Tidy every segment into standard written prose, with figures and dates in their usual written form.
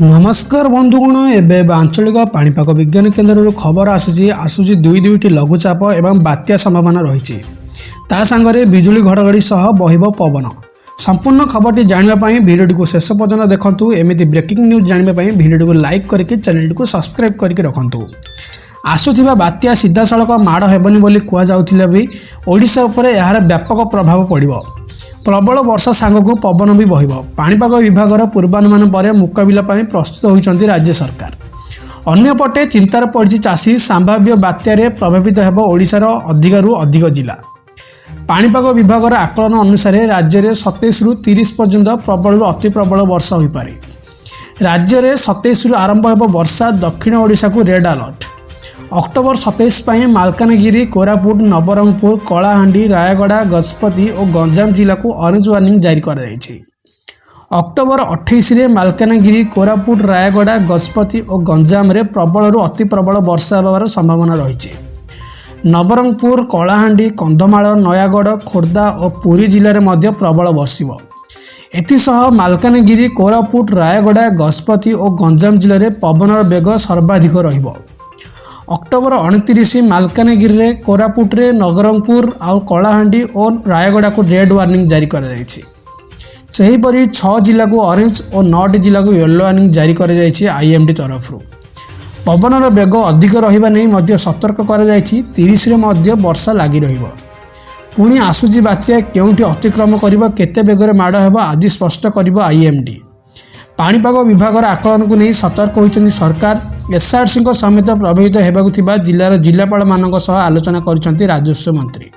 नमस्कार बंधुगण एवं आंचलिक पाणीपाग विज्ञान केन्द्र खबर आसूची दुईटी लघुचाप एवं बात्या संभावना रही सांगे बिजुली घड़घड़ी सह बहिब पवन। संपूर्ण खबर जानापी भिडियो को शेष पर्यंत देखूँ। एमती ब्रेकिंग न्यूज जानापी भिडियो को लाइक करके चैनल को सब्सक्राइब करके रखुँ। आसुथिबा बात्या सीधा सड़क माड़ हेबनी बोली कहुले भी ओडिशा उपरे यार व्यापक प्रभाव पड़िबो। प्रबल वर्षा सांगक पवन भी बहिब। पाणीपाग विभागर पूर्वानुमान पर मुकाबला प्रस्तुत होइछन्ति राज्य सरकार। अन्यपटे चिंतार पड़ी चाषी संभाव्य बात्यारे प्रभावित हेब ओडिशार अधिकरू अधिक जिला। पाणीपाग विभागर आकलन अनुसार राज्य में 27 रु 30 पर्यंत प्रबल अति प्रबल वर्षा हो पारे। राज्य में 27 रु आरंभ हेब वर्षा। दक्षिण ओडिशा को red alert. October 27 Malkangiri, Koraput, Nabarangpur, Kalahandi, Rayagada, Gajapati और गंजाम जिला को ऑरेंज वार्निंग जारी कर अक्टोबर 28 रे मालकानगिरी, कोरापुट, रायगड़ा, गजपति और गंजाम रे प्रबल रु अति प्रबल वर्षा होबार संभावना रही। नवरंगपुर, कलाहांडी, कंधमाल, नयागढ़, खोर्धा और पुरी जिले में प्रबल बर्षिब। एथिसह मालकानगिरी, कोरापुट, रायगड़ा, गजपति और गंजाम जिले में पवनर बेग सर्वाधिक रहिबो। अक्टोबर 29 मालकानगिरी, कोरापुट, नवरंगपुर और कलाहांडी और रायगड़ा को रेड वार्निंग जारी कर सेहीपरि 6 जिला को ऑरेंज और 9 जिला को येलो वार्निंग जारी कर आईएमडी तरफ। पवनर बेग अधिक रहिबा नै मध्य सतर्क कर 30 रे मध्य वर्षा लागि रहिबो। पुणी आसुची बात्या केउंठी अतिक्रम करिबो, केते बेगरे माड़ हेबो आदि स्पष्ट करिबो आईएमडी। पाणीपाग विभागर आकलन को नहीं सतर्क होइछन्ति सरकार। एसआरसी समेत प्रभावित होगा जिलार जिलापाल मान आलोचना कर राजस्व मंत्री।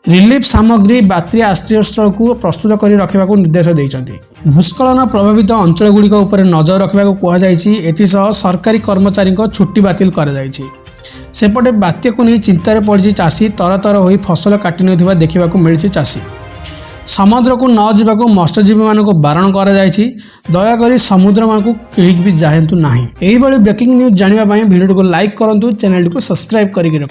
रिलीफ सामग्री बात्या आश्रयस्थल को प्रस्तुत कर रखा निर्देश देते। भूस्खलन प्रभावित अंचलगुड़िक नजर रखा कहुसह सरकारी कर्मचारी छुट्टी बातिल सेपटे बात्या को नहीं चिंतार पड़ी चाषी तरतर हो फसल काटि नहीं देखा मिली। चाषी समुद्र को न जावाक मत्स्यजीवी मान बारण कर दयाकोरी समुद्र मान को किलिक भी जातु ना। यही ब्रेकिंग न्यूज जानापी भिडियो को लाइक करूँ, चैनल को सब्सक्राइब करके